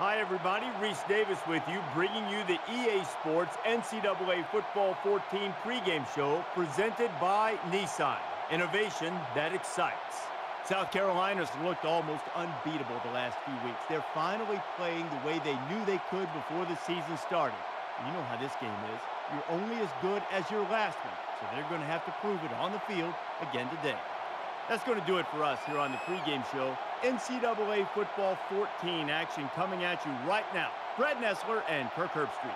Hi, everybody. Reese Davis with you, bringing you the EA Sports NCAA Football 14 pregame show presented by Nissan. Innovation that excites. South Carolina's looked almost unbeatable the last few weeks. They're finally playing the way they knew they could before the season started. And you know how this game is. You're only as good as your last one, so they're going to have to prove it on the field again today. That's going to do it for us here on the pregame show. NCAA Football 14 action coming at you right now. Brad Nessler and Kirk Herbstreit.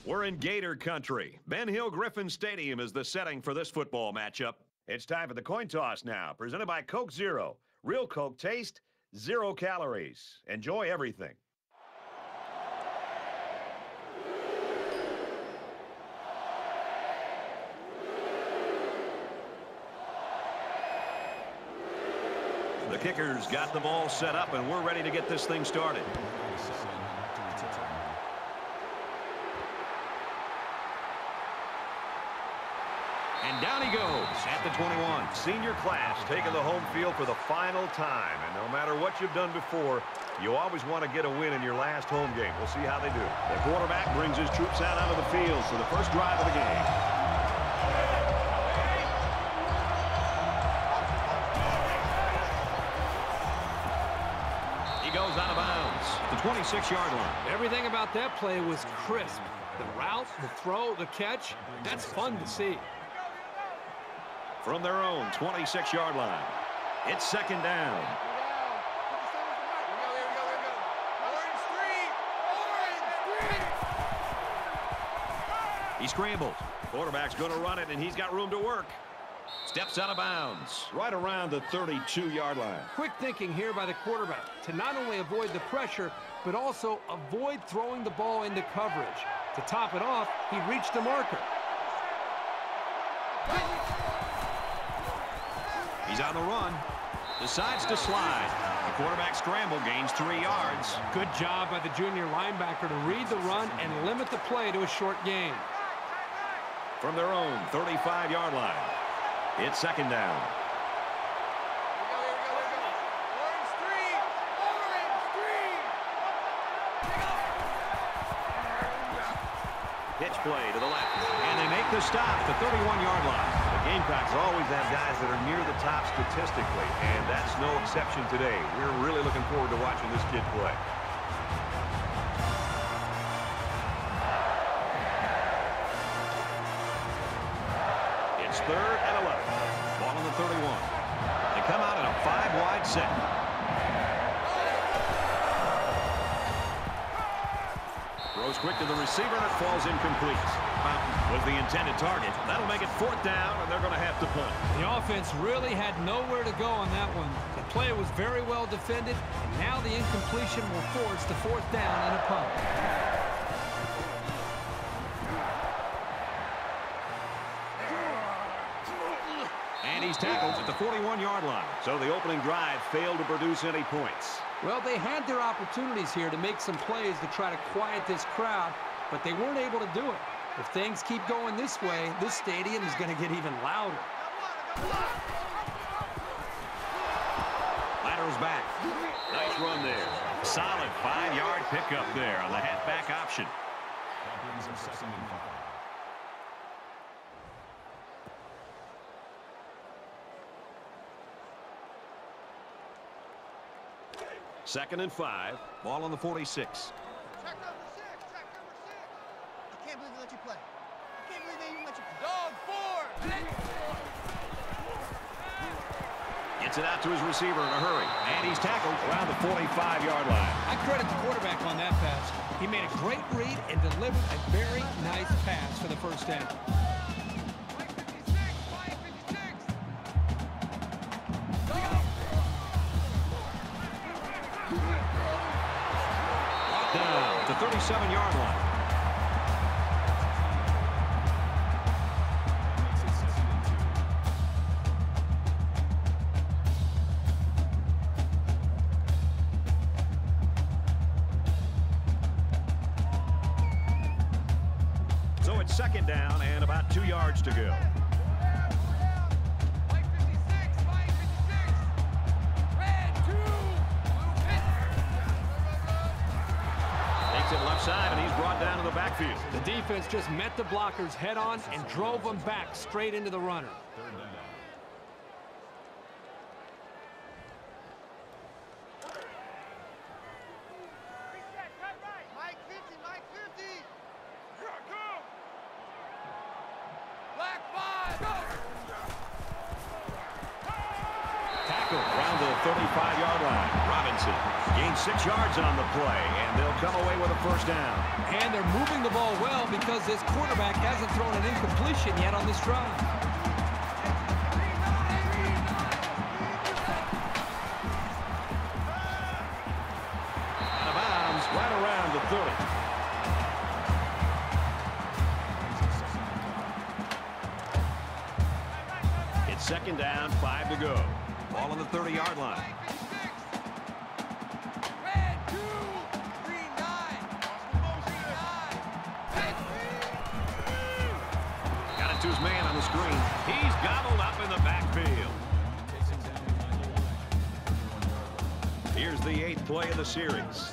We're in Gator country. Ben Hill Griffin Stadium is the setting for this football matchup. It's time for the coin toss now, presented by Coke Zero. Real Coke taste, 0 calories. Enjoy everything. The kicker's got the ball set up, and we're ready to get this thing started. And down he goes at the 21. Senior class taking the home field for the final time. And no matter what you've done before, you always want to get a win in your last home game. We'll see how they do. The quarterback brings his troops out onto the field for the first drive of the game. He goes out of bounds at the 26-yard line. Everything about that play was crisp. The route, the throw, the catch, that's fun to see. From their own 26-yard line, it's second down. He scrambles. Quarterback's going to run it, and he's got room to work. Steps out of bounds, right around the 32-yard line. Quick thinking here by the quarterback to not only avoid the pressure, but also avoid throwing the ball into coverage. To top it off, he reached the marker. He's on the run. Decides to slide. The quarterback scramble gains 3 yards. Good job by the junior linebacker to read the run and limit the play to a short gain. From their own 35-yard line, it's second down. Pitch play to the left, and they make the stop at the 31-yard line. The Gamecocks always have guys that are near the top statistically, and that's no exception today. We're really looking forward to watching this kid play. It's 3rd and 11. Ball on the 31. They come out in a 5-wide set. Throws quick to the receiver, and it falls incomplete. Mountain was the intended target. That'll make it 4th down, and they're going to have to punt. The offense really had nowhere to go on that one. The play was very well defended, and now the incompletion will force the 4th down and a punt. And he's tackled at the 41-yard line. So the opening drive failed to produce any points. Well, they had their opportunities here to make some plays to try to quiet this crowd, but they weren't able to do it. If things keep going this way, this stadium is going to get even louder. Lateral's back. Nice run there. Solid 5-yard pickup there on the halfback option. Second and 5. Ball on the 46. Check number 6. Check number 6. I can't believe they let you play. I can't believe they even let you play. Dog 4. Gets it out to his receiver in a hurry. And he's tackled around the 45-yard line. I credit the quarterback on that pass. He made a great read and delivered a very nice pass for the first down. down at the 37-yard line. So it's second down and about 2 yards to go. Left side, and he's brought down to the backfield. The defense just met the blockers head on and drove them back straight into the runner. Mike 50, Mike 50. Black 5, go! Tackle around the 35-yard line. Robinson gains 6 yards on the play, and they'll come away with a first down. And they're moving the ball well because this quarterback hasn't thrown an incompletion yet on this drive. Out of bounds, right around the 30. It's second down, 5 to go. Ball on the 30-yard line. Red 2, green 9. Got it to his man on the screen. He's gobbled up in the backfield. Here's the 8th play of the series.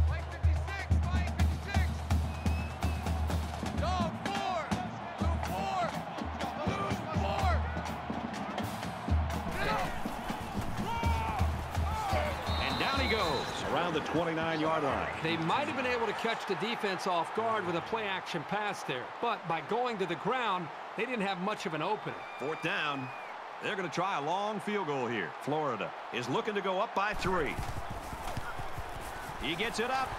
Mike 56, Mike 56. Dog 4, blue 4, blue 4. And down he goes around the 29-yard line. They might have been able to catch the defense off guard with a play-action pass there, but by going to the ground, they didn't have much of an opening. Fourth down. They're going to try a long field goal here. Florida is looking to go up by 3. He gets it up.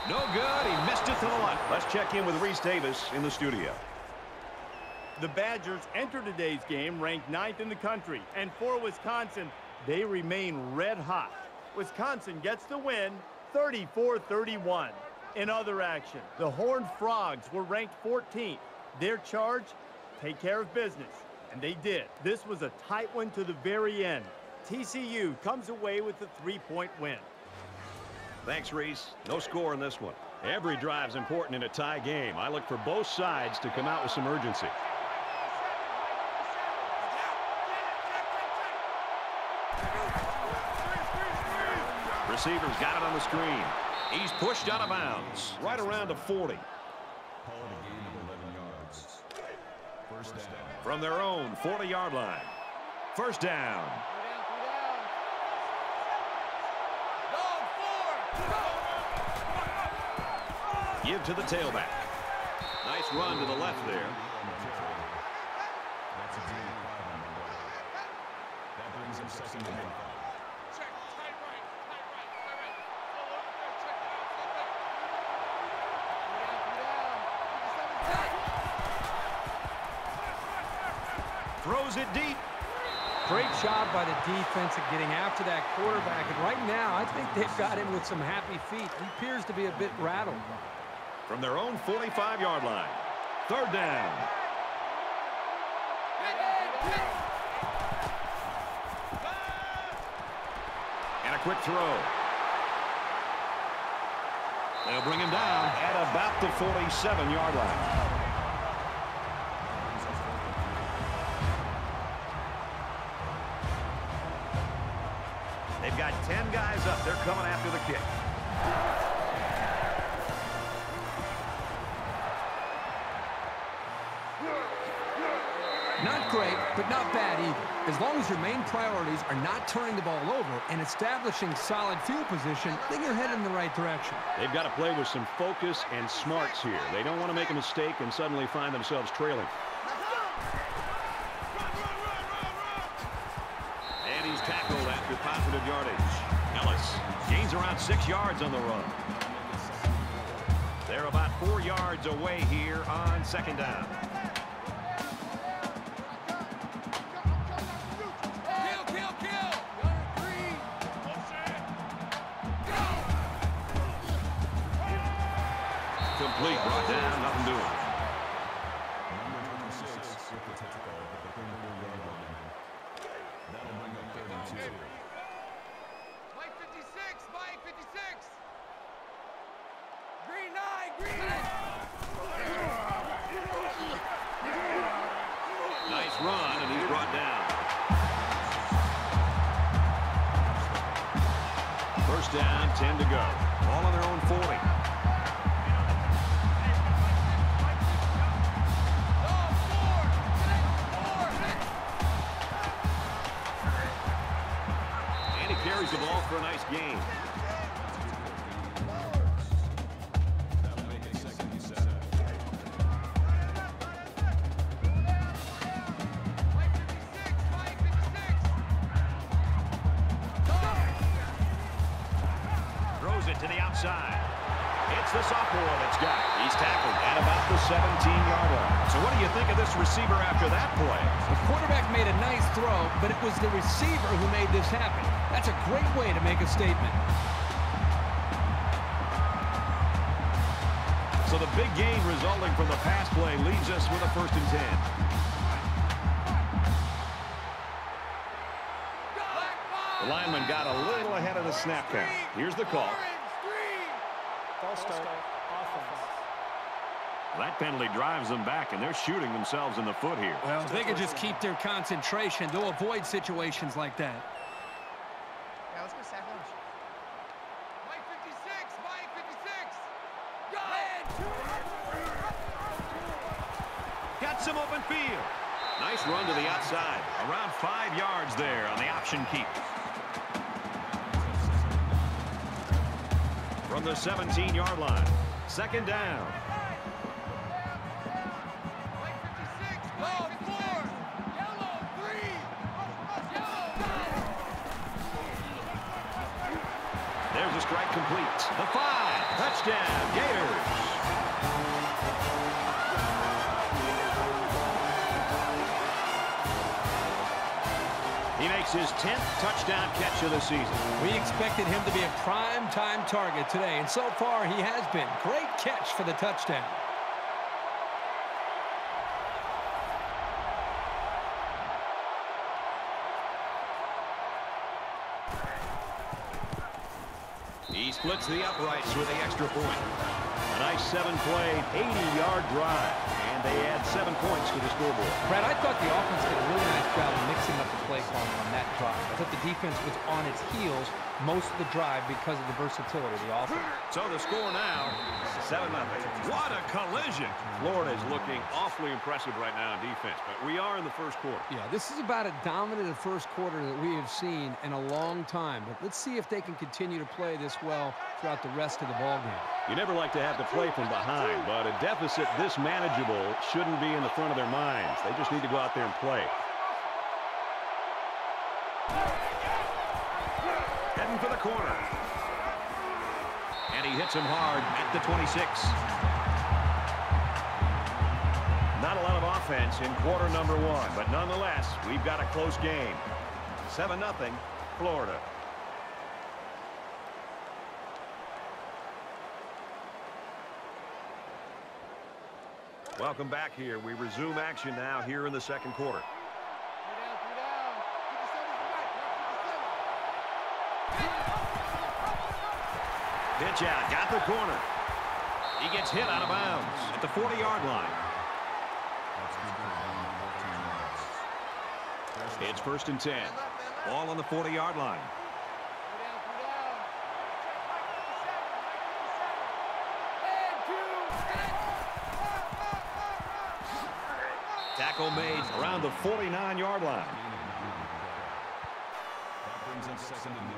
No good. He missed it to the left. Let's check in with Reese Davis in the studio. The Badgers enter today's game ranked 9th in the country, and for Wisconsin, they remain red hot. Wisconsin gets the win 34-31. In other action, the Horned Frogs were ranked 14th. Their charge, take care of business, and they did. This was a tight one to the very end. TCU comes away with a 3-point win. Thanks, Reese. No score in this one. Every drive's important in a tie game. I look for both sides to come out with some urgency. Receivers got it on the screen. He's pushed out of bounds. Right around the 40. From their own 40-yard line. First down. Dog 4, Give to the tailback. Nice run to the left there. That brings him second and 5. check, tight right, tight right, tight right. Throws it deep. Great job by the defense at getting after that quarterback. And right now, I think they've got him with some happy feet. He appears to be a bit rattled. From their own 45-yard line. Third down. And a quick throw. They'll bring him down at about the 47-yard line. They've got 10 guys up. They're coming after the kick. Not great, but not bad either. As long as your main priorities are not turning the ball over and establishing solid field position, then you're headed in the right direction. They've got to play with some focus and smarts here. They don't want to make a mistake and suddenly find themselves trailing. And he's tackled after positive yardage. Ellis gains around 6 yards on the run. They're about 4 yards away here on second down. Kill, kill, kill. Gunner 3. Incomplete. Brought down. Nothing doing. That'll bring up 32. Mike 56, Mike 56. Green 9, green 9. Nice run, and he's brought down. First down, 10 to go. All on their own 40. And he carries the ball for a nice gain. That'll make it second and 7. Mike 56, Mike 56. Throws it to the outside. It's the sophomore that's got it. He's tackled at about the 17-yard line. So what do you think of this receiver after that play? The quarterback made a nice throw, but it was the receiver who made this happen. That's a great way to make a statement. So the big gain resulting from the pass play leaves us with a 1st and 10. The lineman got a little ahead of the snap count. Here's the call. False start, offense. That penalty drives them back, and they're shooting themselves in the foot here. Well, if they can just keep their concentration, they'll avoid situations like that. Yeah, let's go sack lunch. Mike 56, Mike 56. Go! Got some open field. Nice run to the outside. Around 5 yards there on the option keep. From the 17-yard line. 2nd down. Mike 56, Mike 4. Yellow 3. Yellow. There's a strike complete. The 5. Touchdown, Gators. He makes his 10th touchdown catch of the season. We expected him to be a prime-time target today, and so far he has been. Great catch for the touchdown. He splits the uprights with the extra point. A nice 7-play, 80-yard drive. And they add 7 points to the scoreboard. Brad, I thought the offense did a really nice job of mixing up the play calling on that drive. I thought the defense was on its heels most of the drive because of the versatility of the offense. So the score now, 7-0. What a collision. Florida is looking awfully impressive right now in defense, but we are in the first quarter. Yeah, this is about as dominant a first quarter that we have seen in a long time. But let's see if they can continue to play this well throughout the rest of the ballgame. You never like to have to play from behind, but a deficit this manageable shouldn't be in the front of their minds. They just need to go out there and play. Heading for the corner. And he hits him hard at the 26. Not a lot of offense in quarter number 1, but nonetheless, we've got a close game. 7-0, Florida. Welcome back here. We resume action now here in the second quarter. 3 down, 3 down. 57 is right. Pitch out, got the corner. He gets hit out of bounds at the 40-yard line. It's 1st and 10. Ball on the 40-yard line. 3 down, 3 down. And 2. Tackle made around the 49-yard line. That brings up 2nd and 9.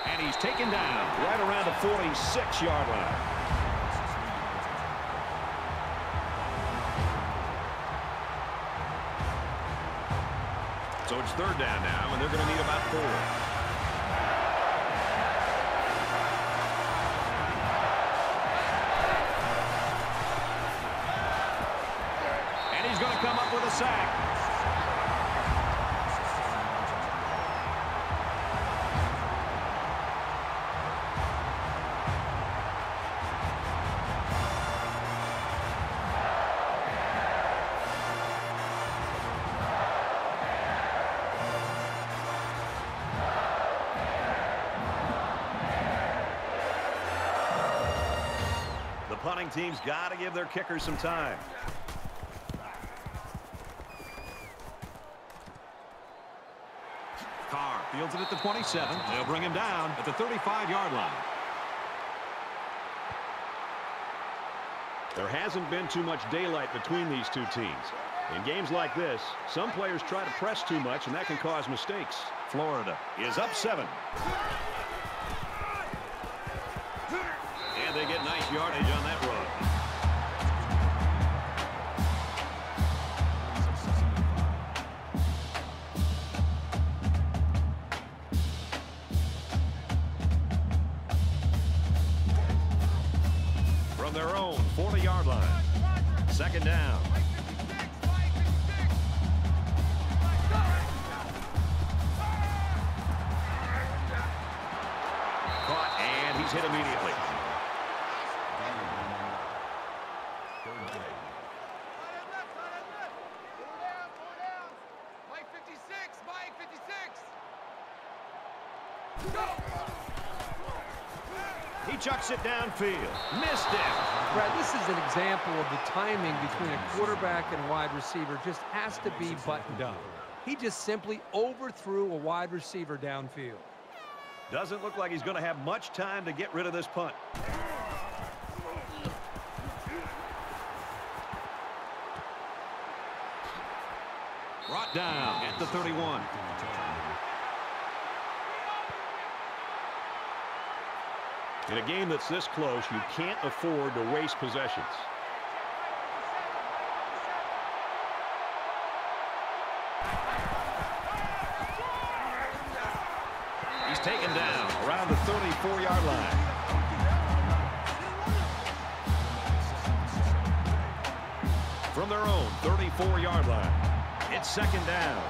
And he's taken down right around the 46-yard line. So it's 3rd down now, and they're going to need about 4. And he's going to come up with a sack. The punting team's got to give their kickers some time. Carr fields it at the 27. They'll bring him down at the 35-yard line. There hasn't been too much daylight between these two teams. In games like this, some players try to press too much, and that can cause mistakes. Florida is up 7. And they get nice yardage on that run. From their own 40-yard line. Second down. Caught, and he's hit immediately. He chucks it downfield. Missed it. Brad, this is an example of the timing between a quarterback and wide receiver just has to be buttoned up. He just simply overthrew a wide receiver downfield. Doesn't look like he's going to have much time to get rid of this punt. Brought down at the 31. In a game that's this close, you can't afford to waste possessions. He's taken down around the 34-yard line. From their own 34-yard line, it's second down.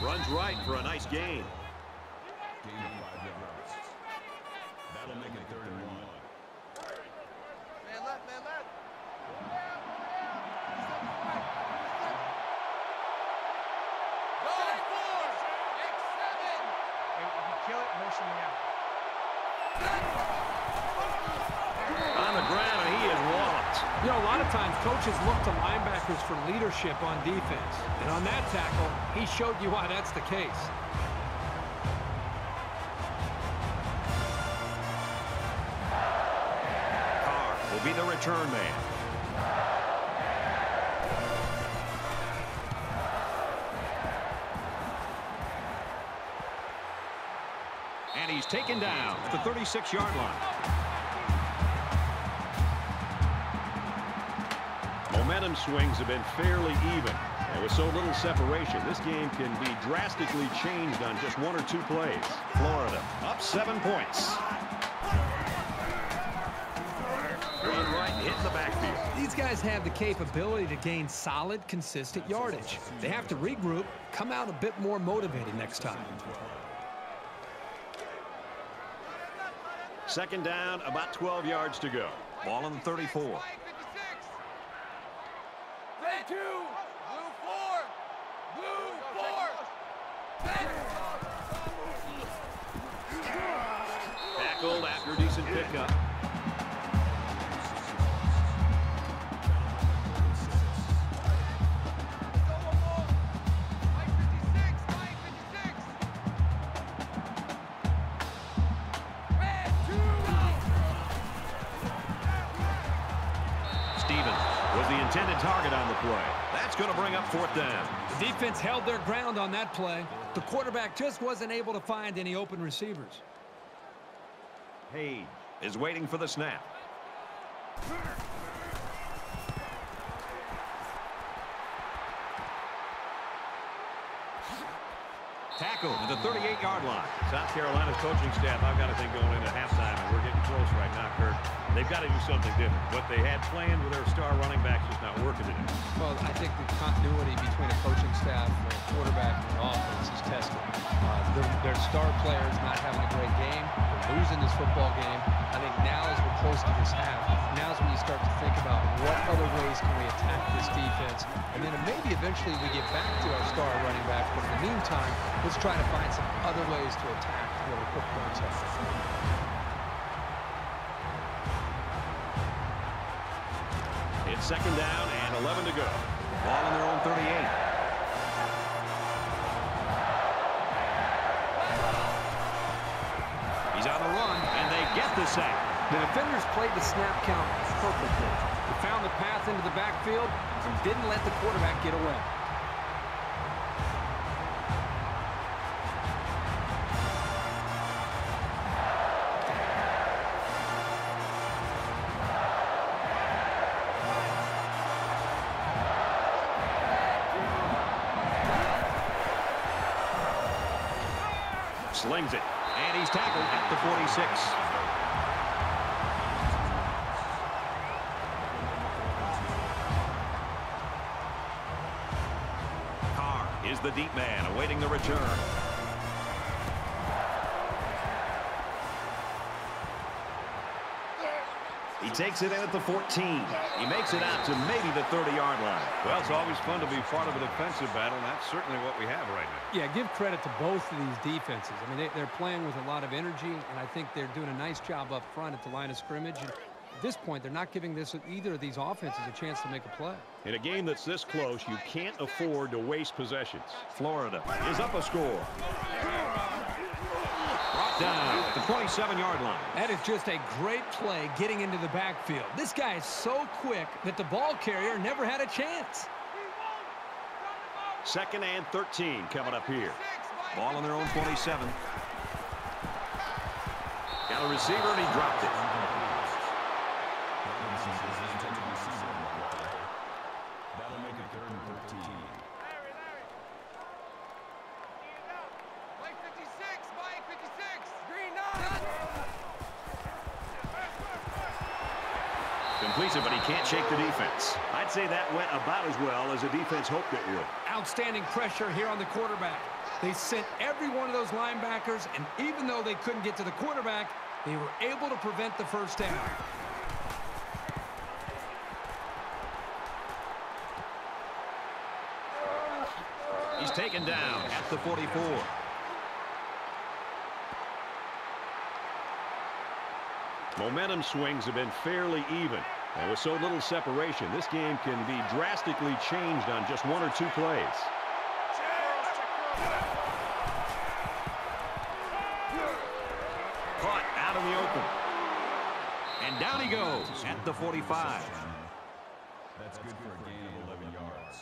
Runs right for a nice gain. Gain of 5 yards. That'll make it 3rd and 1. Man left, man left. Go 4, 6, 7. Hey, if you kill it, motion me out. On the ground, and he is walloped. You know, a lot of times coaches look to linebackers for leadership on defense. And on that tackle, he showed you why that's the case. Carr will be the return man. And he's taken down at the 36-yard line. Momentum swings have been fairly even. And with so little separation, this game can be drastically changed on just 1 or 2 plays. Florida up 7 points. Run right, hitting the backfield. These guys have the capability to gain solid, consistent yardage. They have to regroup, come out a bit more motivated next time. Second down, about 12 yards to go. Ball on the 34. Red 2, blue 4, blue 4. Tackled after a decent pickup. Intended target on the play. That's going to bring up 4th down. The defense held their ground on that play. The quarterback just wasn't able to find any open receivers. Hayes is waiting for the snap. Tackle at the 38-yard line. South Carolina's coaching staff, I've got to think going into halftime, and we're getting close right now, Kurt. They've got to do something different. What they had planned with their star running backs is not working today. Well, I think the continuity between a coaching staff, a quarterback, and an offense is tested. Their star players not having a great game. They're losing this football game. I think now as we're close to this half, now is when you start to think about what other ways can we attack this defense. And then maybe eventually we get back to our star running back. But in the meantime, let's try to find some other ways to attack to really put points up. It's second down and 11 to go. Ball on their own 38. He's on the run, and they get the sack. The defenders played the snap count perfectly. They found the path into the backfield and didn't let the quarterback get away. Slings it, and he's tackled at the 46. Carr is the deep man awaiting the return. He takes it in at the 14. He makes it out to maybe the 30-yard line. Well, it's always fun to be part of a defensive battle, and that's certainly what we have right now. Yeah, give credit to both of these defenses. I mean, they're playing with a lot of energy, and I think they're doing a nice job up front at the line of scrimmage. And at this point, they're not giving either of these offenses a chance to make a play. In a game that's this close, you can't afford to waste possessions. Florida is up a score. Brought down at the 27-yard line. That is just a great play getting into the backfield. This guy is so quick that the ball carrier never had a chance. Second and 13 coming up here. Ball on their own 27. Got a receiver, and he dropped it. That'll make it 3rd and 13. Mike 56, Mike 56. Green 9. Completes it, but he can't shake the defense. I'd say that went about as well as the defense hoped it would. Outstanding pressure here on the quarterback. They sent every one of those linebackers, and even though they couldn't get to the quarterback, they were able to prevent the first down. He's taken down at the 44. Momentum swings have been fairly even. And with so little separation, this game can be drastically changed on just 1 or 2 plays. Caught out in the open. And down he goes at the 45. That's good for a gain of 11 yards.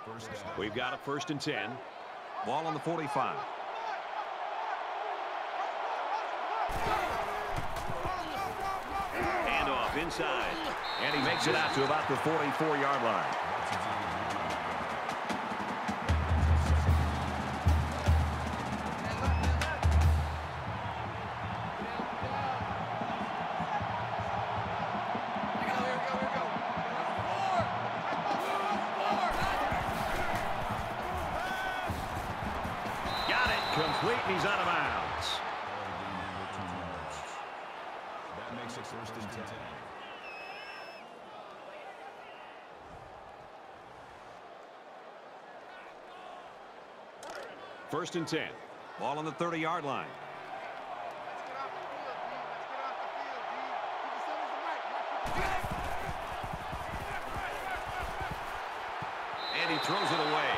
First down. We've got a 1st and 10. Ball on the 45. Handoff inside. And he makes it out to about the 44-yard line. Complete, and he's out of bounds. That makes it 1st and 10. First and 10. Ball on the 30-yard line. And he throws it away.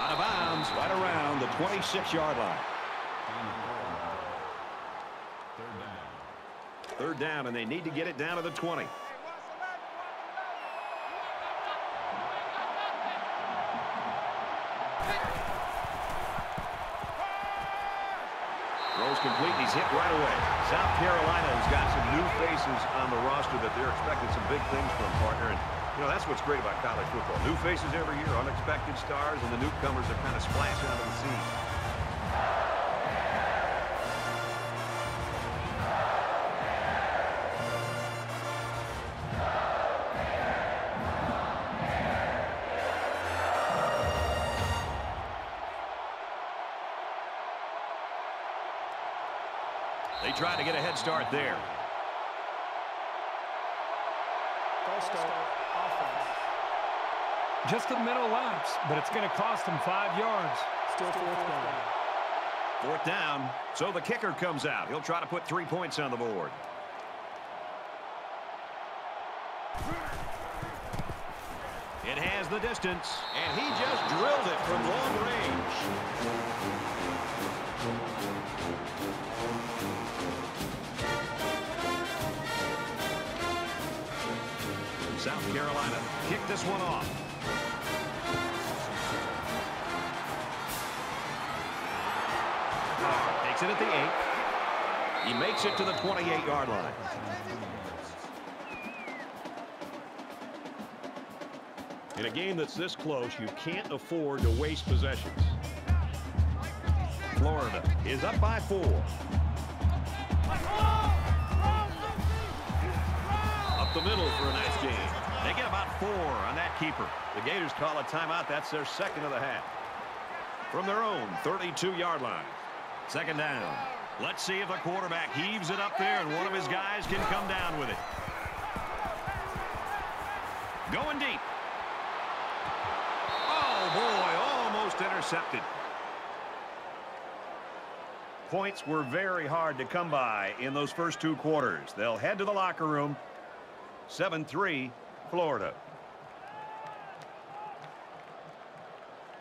Out of bounds, right around the 26-yard line. Third down, and they need to get it down to the 20. complete, and he's hit right away. South Carolina has got some new faces on the roster that they're expecting some big things from, partner. And, you know, that's what's great about college football. New faces every year, unexpected stars, and the newcomers are kind of splashing onto the scene. They try to get a head start there. False start. Offense. Just a middle lapse, but it's going to cost them 5 yards. Still fourth down. Fourth down, so the kicker comes out. He'll try to put 3 points on the board. It has the distance, and he just drilled it from long range. South Carolina kicked this one off. Takes it at the 8. He makes it to the 28-yard line. In a game that's this close, you can't afford to waste possessions. Florida is up by 4. Up the middle for a nice gain. They get about 4 on that keeper. The Gators call a timeout. That's their second of the half. From their own 32-yard line. Second down. Let's see if the quarterback heaves it up there and one of his guys can come down with it. Going deep. Oh, boy, almost intercepted. Points were very hard to come by in those first 2 quarters. They'll head to the locker room. 7-3, Florida.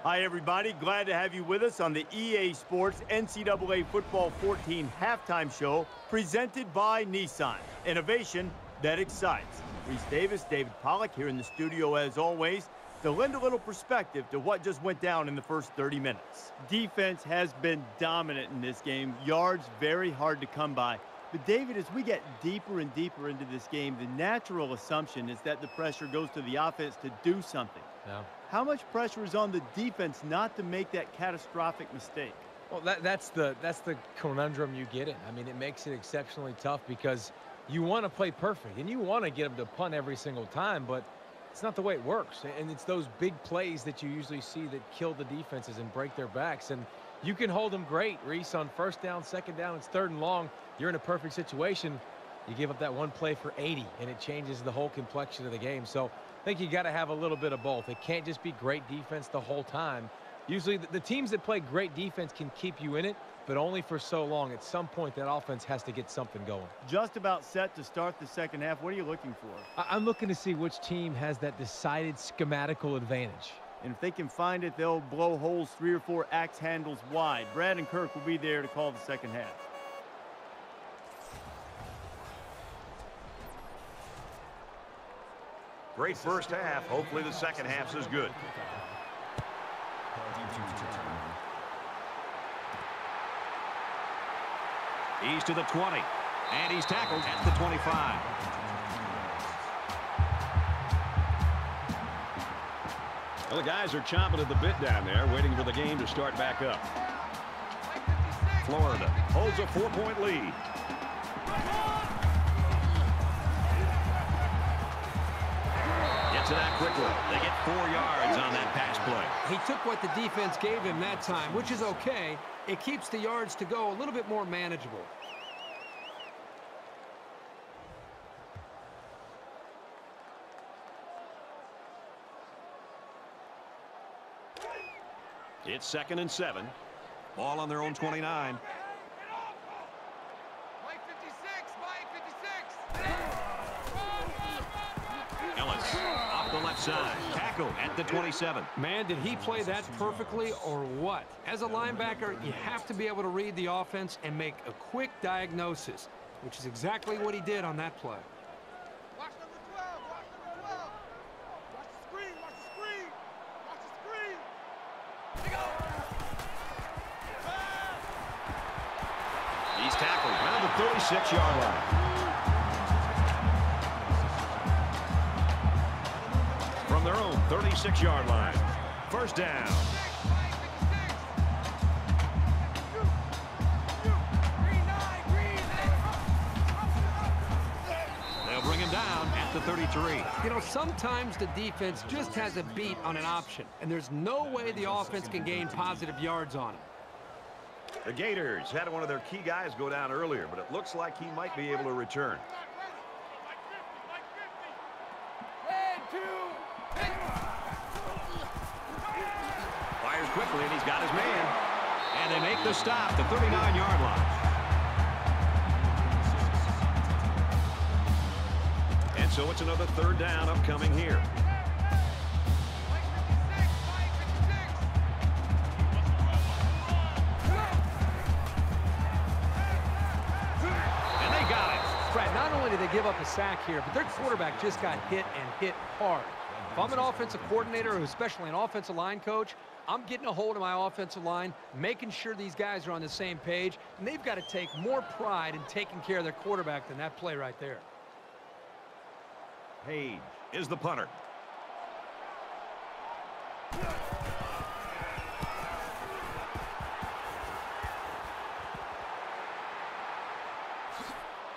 Hi, everybody. Glad to have you with us on the EA Sports NCAA Football 14 halftime show presented by Nissan. Innovation that excites. Reese Davis, David Pollack here in the studio as always to lend a little perspective to what just went down in the first 30 minutes. Defense has been dominant in this game. Yards very hard to come by. But, David, as we get deeper and deeper into this game, the natural assumption is that the pressure goes to the offense to do something. Yeah. How much pressure is on the defense not to make that catastrophic mistake? Well, that's the conundrum you get in. I mean, it makes it exceptionally tough because you want to play perfect and you want to get them to punt every single time, but it's not the way it works. And it's those big plays that you usually see that kill the defenses and break their backs. And you can hold them great, Reese, on first down, second down, it's 3rd and long. You're in a perfect situation. You give up that one play for 80, and it changes the whole complexion of the game. So I think you got to have a little bit of both. It can't just be great defense the whole time. Usually the teams that play great defense can keep you in it, but only for so long. At some point, that offense has to get something going. Just about set to start the second half. What are you looking for? I'm looking to see which team has that decided schematical advantage. And if they can find it, they'll blow holes 3 or 4 axe handles wide. Brad and Kirk will be there to call the second half. Great first half. Hopefully the second half's as good. He's to the 20. And he's tackled at the 25. Well, the guys are chomping at the bit down there, waiting for the game to start back up. Florida holds a 4-point lead. Gets it out quickly. They get 4 yards on that pass play. He took what the defense gave him that time, which is okay. It keeps the yards to go a little bit more manageable. It's 2nd and 7. Ball on their own 29. Ellis off the left side. Tackle at the 27. Man, did he play that perfectly or what? As a linebacker, you have to be able to read the offense and make a quick diagnosis, which is exactly what he did on that play. Watch number 12. Watch number 12. Watch the screen. Watch the screen. Watch the screen. Here we go. tackled around the 36-yard line. From their own 36-yard line. First down. They'll bring him down at the 33. You know, sometimes the defense just has a beat on an option, and there's no way the offense can gain positive yards on him. The Gators had one of their key guys go down earlier, but it looks like he might be able to return. Fires quickly, and he's got his man. And they make the stop, the 39-yard line. And so it's another third down upcoming here. And they got it. Brad, not only did they give up a sack here, but their quarterback just got hit and hit hard. If I'm an offensive coordinator, or especially an offensive line coach, I'm getting a hold of my offensive line, making sure these guys are on the same page, and they've got to take more pride in taking care of their quarterback than that play right there. Page is the punter.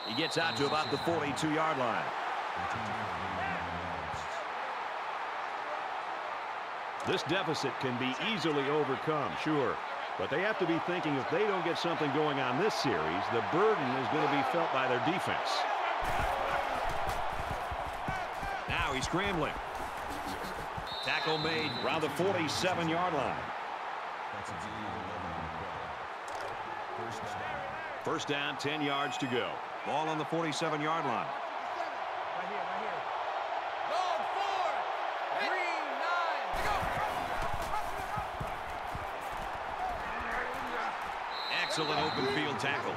He gets out to about the 42-yard line. This deficit can be easily overcome, sure. But they have to be thinking if they don't get something going on this series, the burden is going to be felt by their defense. Now he's scrambling. Tackle made around the 47-yard line. First down, 10 yards to go. Ball on the 47-yard line. Right here, right here. Excellent open field tackle.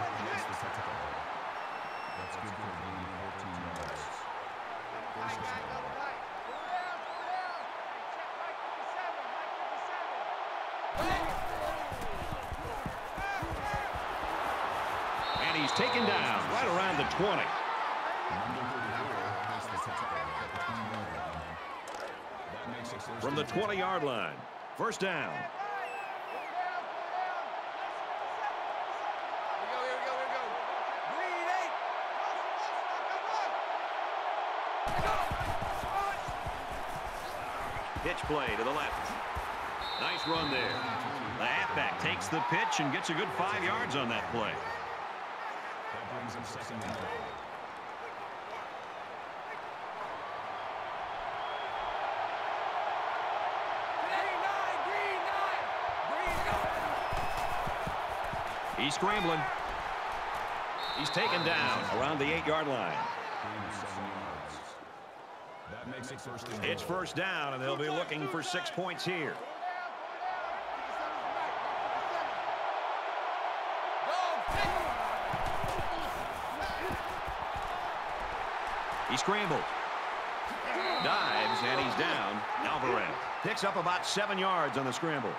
And he's taken down right around the 20. From the 20-yard line. First down. Pitch play to the left. Nice run there. The halfback takes the pitch and gets a good 5 yards on that play. That brings him second and 4. He's scrambling. He's taken down around the 8-yard line. That makes it first and It's first down, and they'll be looking for 6 points here. He scrambled. Dives, and he's down. Alvarez picks up about 7 yards on the scramble.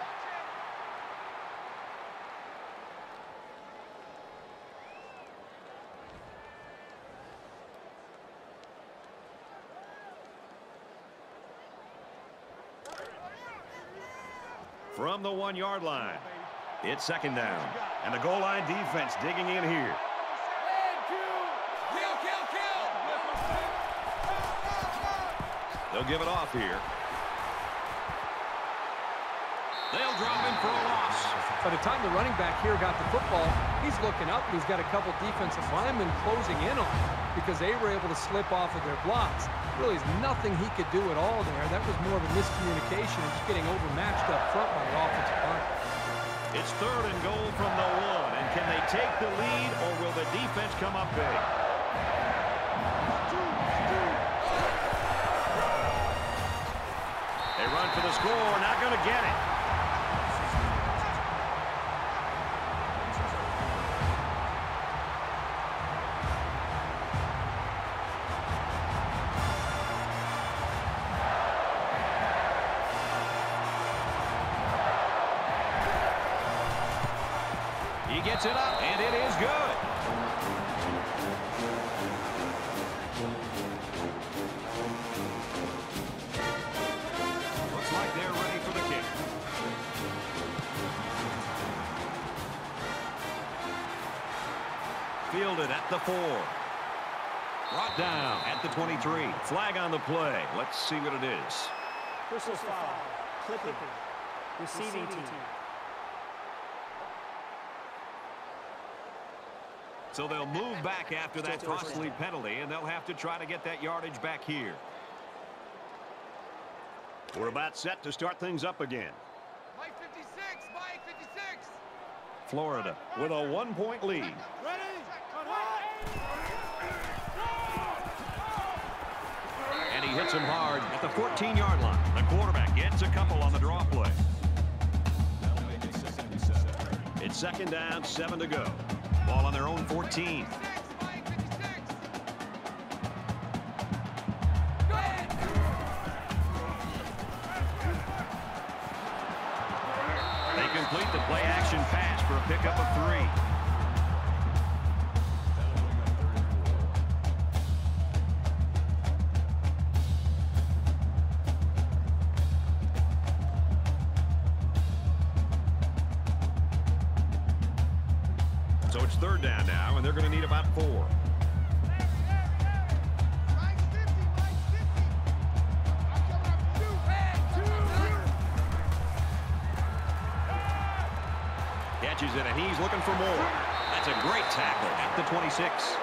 From the 1-yard line, it's second down, and the goal line defense digging in here. They'll give it off here. They'll drop him for a loss. By the time the running back here got the football, he's looking up, and he's got a couple defensive linemen closing in on him because they were able to slip off of their blocks. Really, there's nothing he could do at all there. That was more of a miscommunication and just getting overmatched up front by the offensive line. It's third and goal from the 1, and can they take the lead, or will the defense come up big? They run for the score, not going to get it. He gets it up, and it is good. Fielded at the 4. Brought down at the 23. Flag on the play. Let's see what it is. Personal foul. Clipping. Receiving team. So they'll move back after that costly penalty, and they'll have to try to get that yardage back here. We're about set to start things up again. Mike 56, Mike 56. Florida with a 1-point lead. Ready? And he hits him hard at the 14-yard line. The quarterback gets a couple on the draw play. It's second down, 7 to go. Ball on their own 14. They complete the play-action pass for a pickup of 3. So it's third down now, and they're going to need about 4. Catches it, and he's looking for more. That's a great tackle at the 26.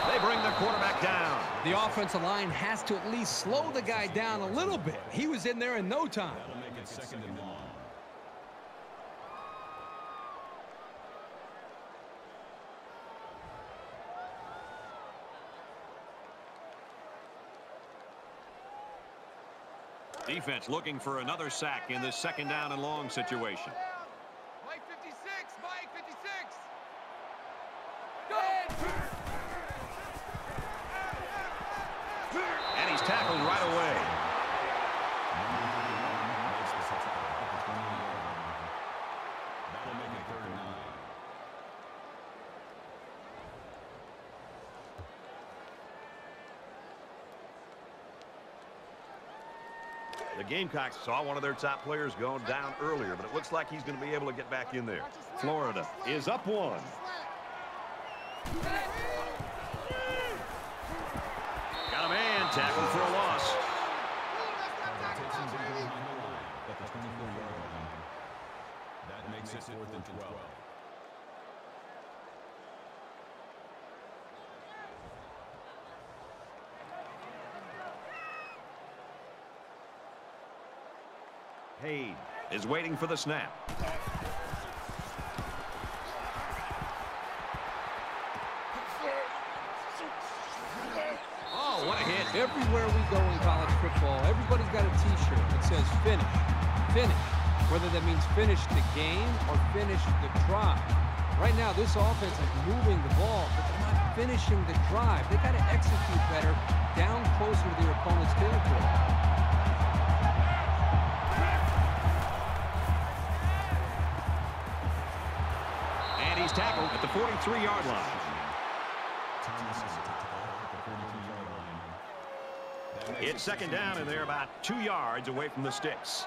They bring the quarterback down. The offensive line has to at least slow the guy down a little bit. He was in there in no time. That'll make it second and long. Defense looking for another sack in this second down and long situation. Mike 56, Mike 56. And he's tackled right away. That'll make it third and 9. The Gamecocks saw one of their top players go down earlier, but it looks like he's going to be able to get back in there. Florida is up 1. Got a man tackled for a loss. Takes him down behind the line at the 24-yard line. That makes it 4th and 12. Hayes is waiting for the snap. Oh, what a hit. Everywhere we go in college football, everybody's got a T-shirt that says finish, finish. Whether that means finish the game or finish the drive. Right now, this offense is moving the ball, but they're not finishing the drive. They got to execute better down closer to their opponent's territory. He's tackled at the 43-yard line. It's second down, and they're about 2 yards away from the sticks.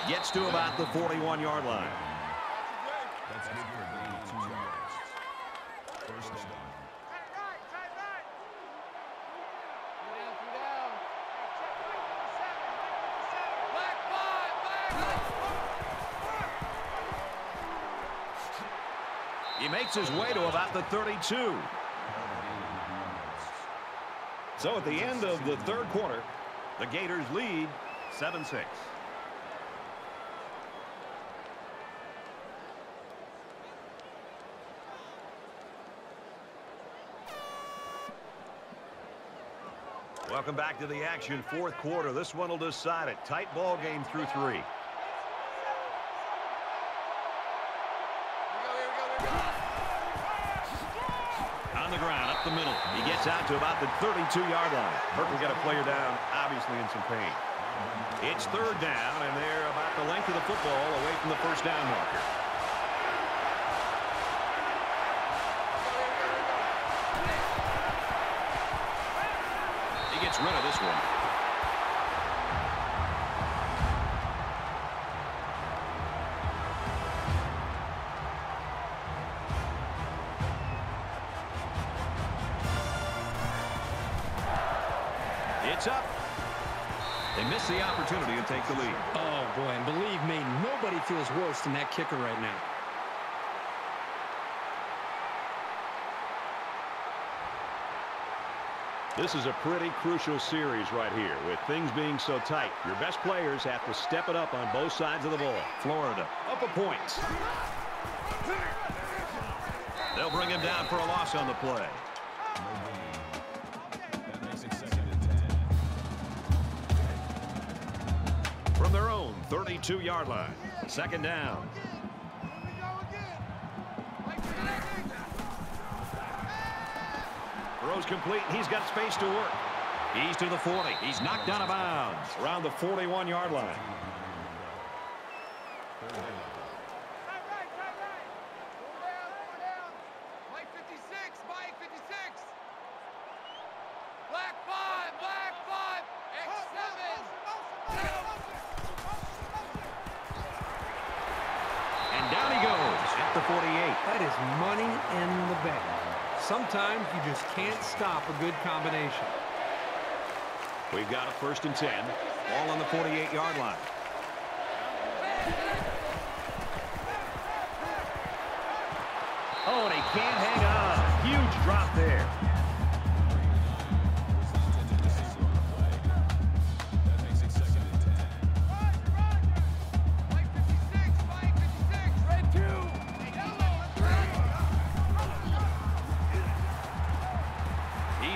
Gets to about the 41-yard line. That's good for a gain of 2 yards. First down. He makes his way to about the 32. So at the end of the third quarter, the Gators lead 7-6. Welcome back to the action. Fourth quarter. This one will decide it. Tight ball game through 3. On the ground, up the middle. He gets out to about the 32-yard line. Burton got a player down, obviously in some pain. It's third down, and they're about the length of the football away from the first down marker. He gets rid of this one. It's up. They miss the opportunity to take the lead. Oh, boy, and believe me, nobody feels worse than that kicker right now. This is a pretty crucial series right here with things being so tight. Your best players have to step it up on both sides of the ball. Florida up a point. They'll bring him down for a loss on the play. From their own 32-yard line. Second down. Throws complete. He's got space to work. He's to the 40. He's knocked out of bounds around the 41-yard line. Down he goes at the 48. That is money in the bank. Sometimes you just can't stop a good combination. We've got a 1st and 10. Ball on the 48-yard line. Oh, and he can't hang on. Huge drop there.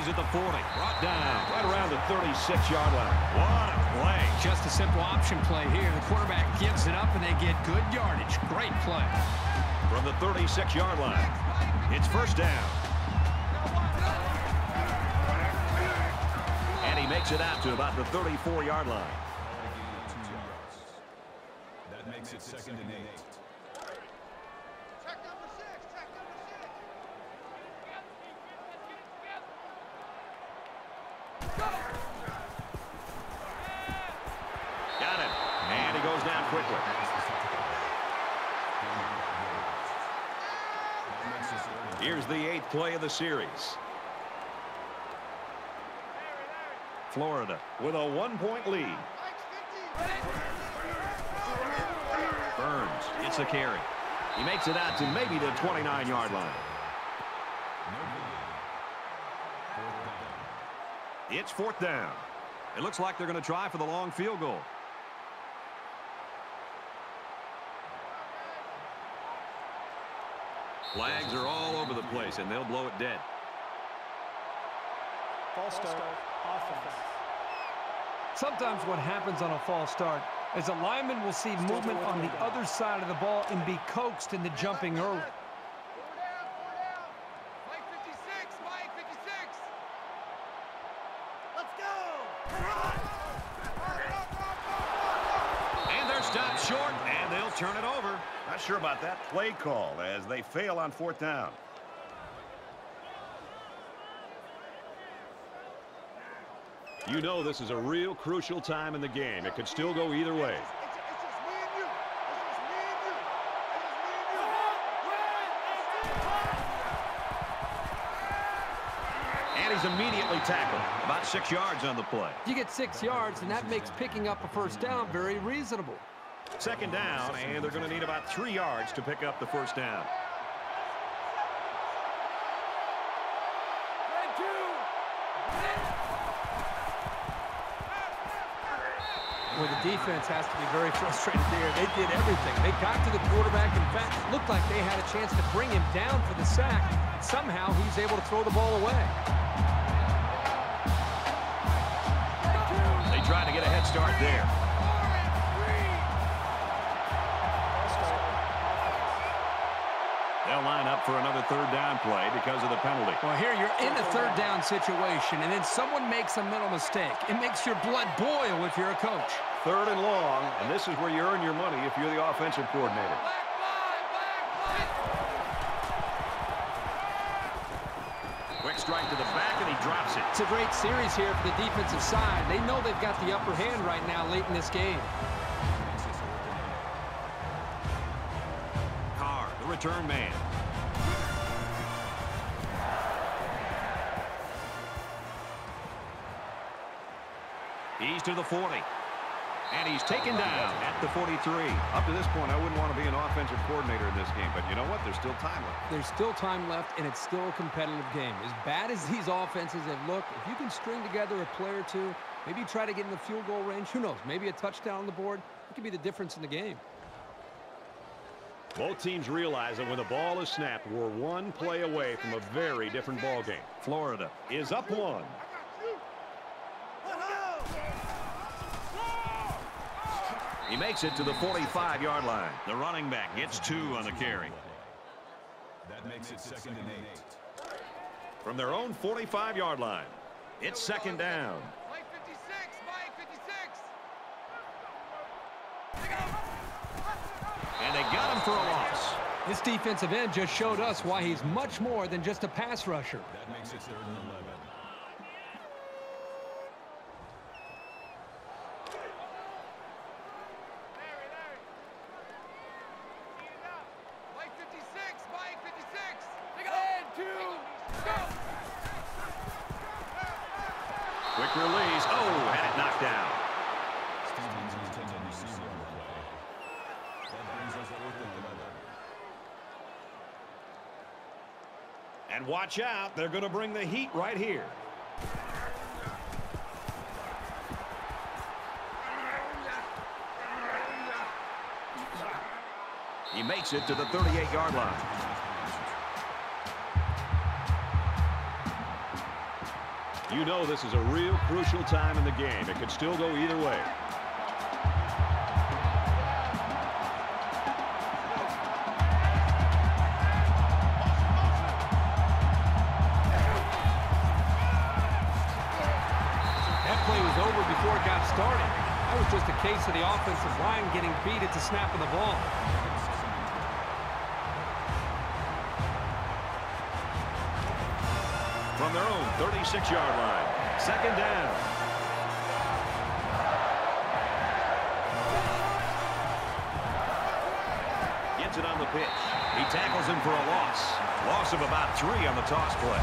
At the 40, brought down right around the 36-yard line. What a play. Just a simple option play here. The quarterback gives it up and they get good yardage. Great play. From the 36-yard line, it's first down. And he makes it out to about the 34-yard line. That makes it 2nd and 8. Got it. And he goes down quickly. Here's the 8th play of the series. Florida with a 1-point lead. Burns gets a carry. He makes it out to maybe the 29-yard line. It's 4th down. It looks like they're going to try for the long field goal. Flags are all over the place, and they'll blow it dead. False start, offense. Sometimes what happens on a false start is a lineman will see movement on the other side of the ball and be coaxed into jumping early. Stopped short, and they'll turn it over. Not sure about that play call as they fail on 4th down. You know this is a real crucial time in the game. It could still go either way. And he's immediately tackled. About 6 yards on the play. You get 6 yards, and that makes picking up a first down very reasonable. Second down, and they're going to need about 3 yards to pick up the first down. Well, the defense has to be very frustrated there. They did everything. They got to the quarterback. In fact, it looked like they had a chance to bring him down for the sack. Somehow, he's able to throw the ball away. They tried to get a head start there. They'll line up for another third down play because of the penalty. Well, here you're in a third down situation, and then someone makes a mental mistake. It makes your blood boil if you're a coach. Third and long, and this is where you earn your money if you're the offensive coordinator. Quick strike to the back, and he drops it. It's a great series here for the defensive side. They know they've got the upper hand right now late in this game. Carr, the return man. He's to the 40. And he's taken down at the 43. Up to this point, I wouldn't want to be an offensive coordinator in this game. But you know what? There's still time left. There's still time left, and it's still a competitive game. As bad as these offenses have looked, if you can string together a play or two, maybe try to get in the field goal range, who knows? Maybe a touchdown on the board. It could be the difference in the game. Both teams realize that when the ball is snapped, we're one play away from a very different ball game. Florida is up 1. He makes it to the 45-yard line. The running back gets 2 on the carry. That makes it 2nd and 8. From their own 45-yard line, it's 2nd down. Mike 56, Mike 56. And they got him for a loss. This defensive end just showed us why he's much more than just a pass rusher. That makes it 3rd and 11. Mike 56, Mike 56. And 2, go. Quick release. Oh, had it knocked down. Stevens intended receiver on the play. That brings us 4th and 11. And watch out. They're going to bring the heat right here. He makes it to the 38-yard line. You know this is a real crucial time in the game. It could still go either way. That play was over before it got started. That was just a case of the offensive line getting beat at the snap of the ball. From their own 36-yard line, 2nd down. Gets it on the pitch. He tackles him for a loss. Loss of about 3 on the toss play.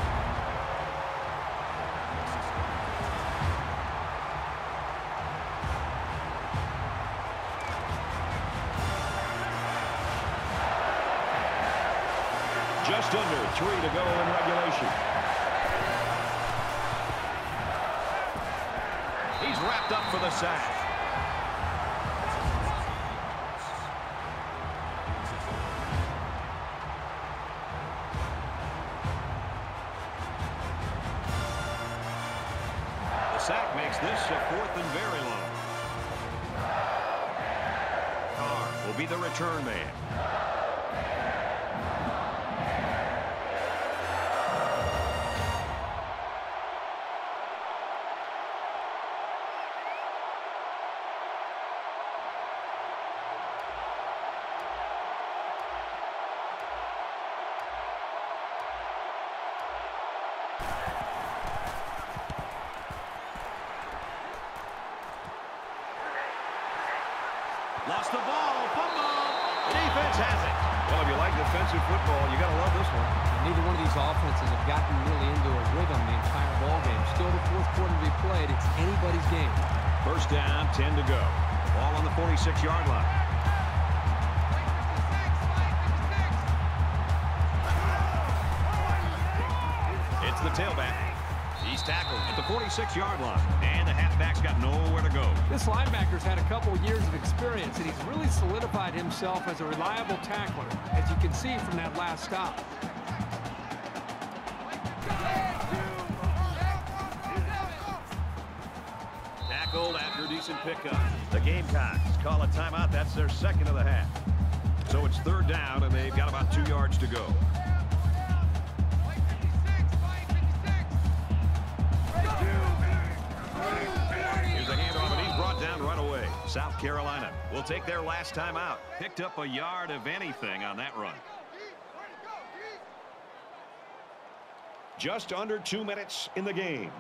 Just under 3 to go in regulation. He's wrapped up for the sack. The sack makes this a 4th and very long. Carr will be the return man. Lost the ball. Fumble. Defense has it. Well, if you like defensive football, you got to love this one. Neither one of these offenses have gotten really into a rhythm the entire ball game. Still the 4th quarter to be played. It's anybody's game. First down, 10 to go. Ball on the 46-yard line. It's the tailback. He's tackled at the 46-yard line, and the halfback's got nowhere to go. This linebacker's had a couple years of experience, and he's really solidified himself as a reliable tackler, as you can see from that last stop. Tackled after a decent pickup. The Gamecocks call a timeout. That's their 2nd of the half. So it's 3rd down, and they've got about 2 yards to go. South Carolina will take their last time out. Picked up a yard of anything on that run. Just under 2 minutes in the game.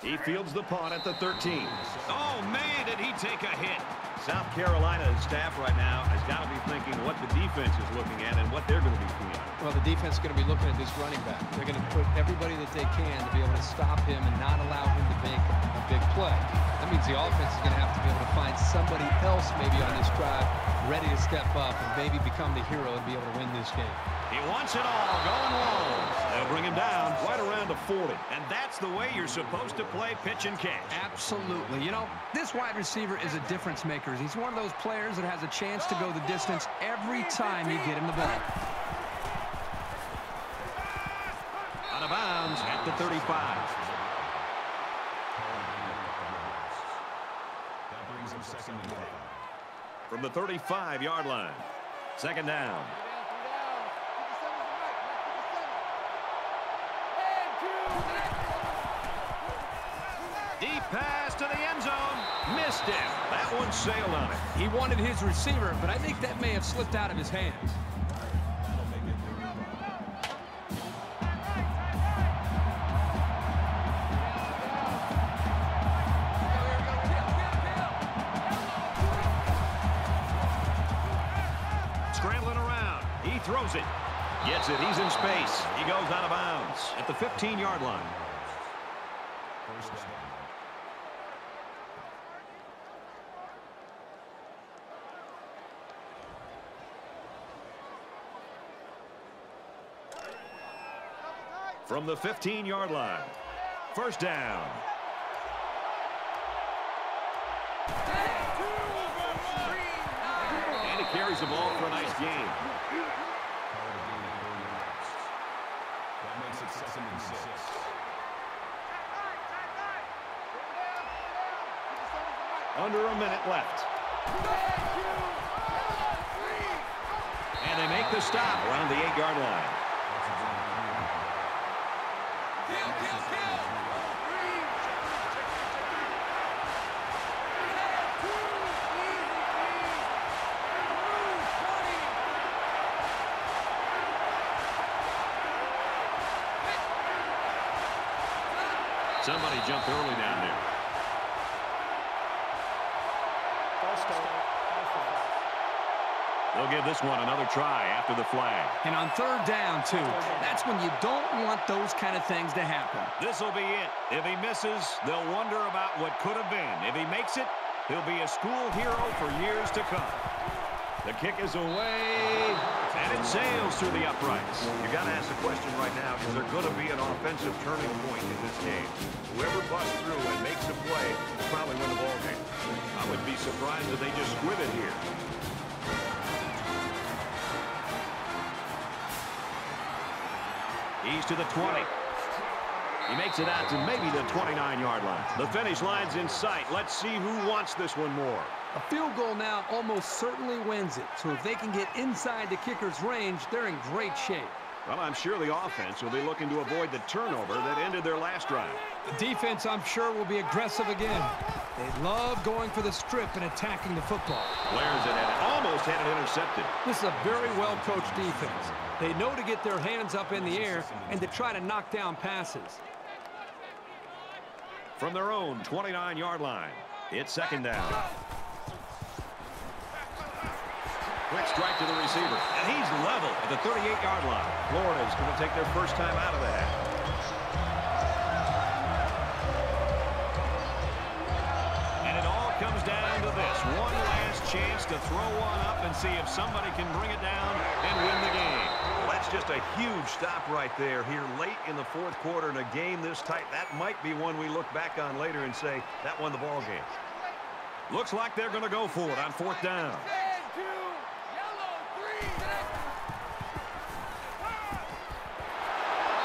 He fields the punt at the 13. Oh, man, did he take a hit. South Carolina's staff right now has got to be thinking what the defense is looking at and what they're going to be seeing. Well, the defense is going to be looking at this running back. They're going to put everybody that they can to be able to stop him and not allow him to make a big play. That means the offense is going to have to be able to find somebody else maybe on this drive ready to step up and maybe become the hero and be able to win this game. He wants it all, going long. They'll bring him down right around the 40. And that's the way you're supposed to play pitch and catch. Absolutely. You know, this wide receiver is a difference maker. He's one of those players that has a chance to go the distance every time you get him the ball. Out of bounds at the 35. That brings him second and 10. From the 35-yard line. Second down. Deep pass to the end zone. Missed him. That one sailed on it. He wanted his receiver, but I think that may have slipped out of his hands. Scrambling around. He throws it. Gets it. He's in space. He goes out of bounds at the 15-yard line. First down. From the 15-yard line. First down. And he carries the ball for a nice gain. That makes it second and 6. Under a minute left. And they make the stop around the 8-yard line. Somebody jumped early down there. They'll give this one another try after the flag. And on third down, too, that's when you don't want those kind of things to happen. This will be it. If he misses, they'll wonder about what could have been. If he makes it, he'll be a school hero for years to come. The kick is away, and it sails through the uprights. You got to ask the question right now, is there going to be an offensive turning point in this game? Whoever busts through and makes a play will probably win the ball game. I would be surprised if they just squib it here. He's to the 20. He makes it out to maybe the 29-yard line. The finish line's in sight. Let's see who wants this one more. A field goal now almost certainly wins it. So if they can get inside the kicker's range, they're in great shape. Well, I'm sure the offense will be looking to avoid the turnover that ended their last drive. The defense, I'm sure, will be aggressive again. They love going for the strip and attacking the football. Flares it and almost had it intercepted. This is a very well-coached defense. They know to get their hands up in the air and to try to knock down passes. From their own 29-yard line, it's second down. Quick strike to the receiver, and he's level at the 38-yard line. Florida's going to take their first time out of the half. And it all comes down to this. One last chance to throw one up and see if somebody can bring it down and win the game. Well, that's just a huge stop right there here late in the fourth quarter in a game this tight. That might be one we look back on later and say that won the ball game. Looks like they're going to go for it on fourth down.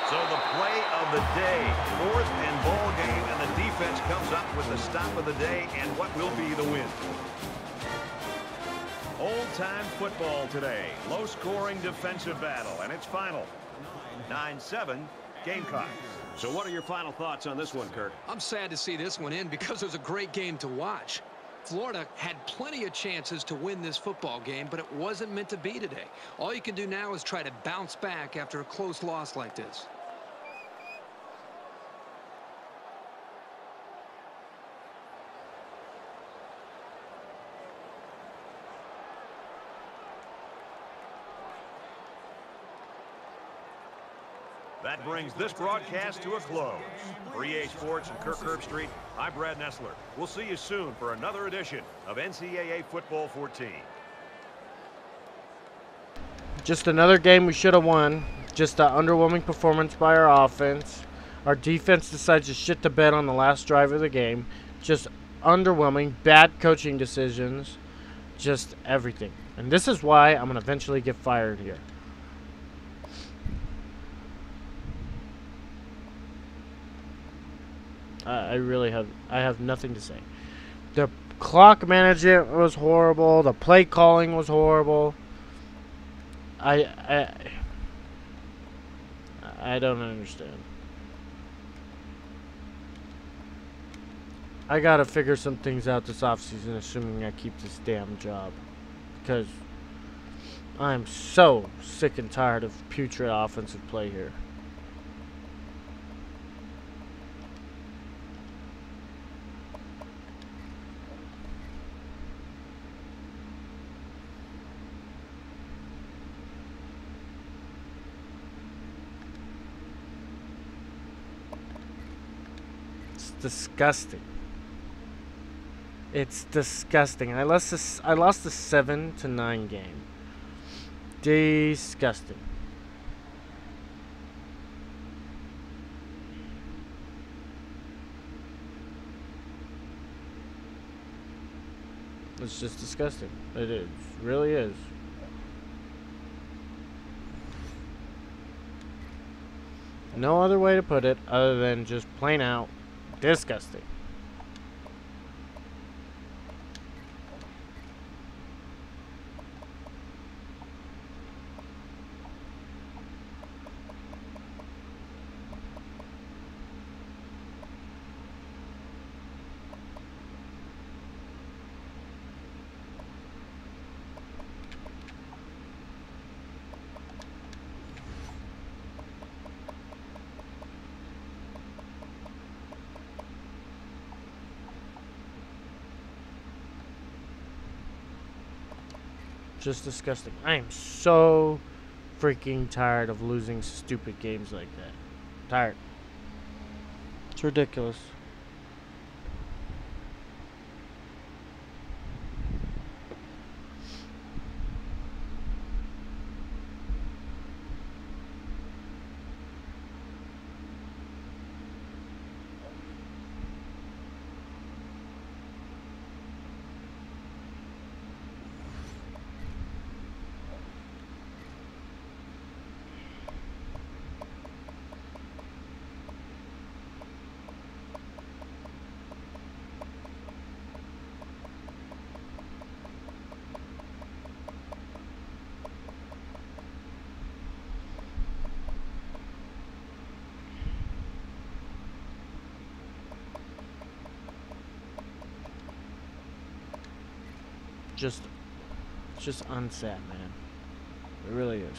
So the play of the day, fourth and ball game, and the defense comes up with the stop of the day and what will be the win. Old-time football today. Low-scoring defensive battle, and it's final. 9-7 Gamecocks. So what are your final thoughts on this one, Kirk? I'm sad to see this one in because it was a great game to watch. Florida had plenty of chances to win this football game, but it wasn't meant to be today. All you can do now is try to bounce back after a close loss like this. That brings this broadcast to a close. For EA Sports and Kirk Herbstreit, I'm Brad Nessler. We'll see you soon for another edition of NCAA Football 14. Just another game we should have won. Just an underwhelming performance by our offense. Our defense decides to shit the bed on the last drive of the game. Just underwhelming, bad coaching decisions. Just everything. And this is why I'm going to eventually get fired here. I have nothing to say. The clock management was horrible. The play calling was horrible. I don't understand. I gotta figure some things out this offseason, assuming I keep this damn job, because I'm so sick and tired of putrid offensive play here. Disgusting. It's disgusting. I lost a 7-9 game. Disgusting. It's just disgusting. It is. It really is. No other way to put it other than just plain out disgusting. Just disgusting. I am so freaking tired of losing stupid games like that. Tired. It's ridiculous. It's just unsad, man. It really is.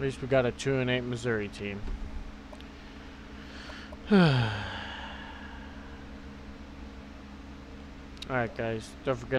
least we got a 2-8 Missouri team. Alright guys, don't forget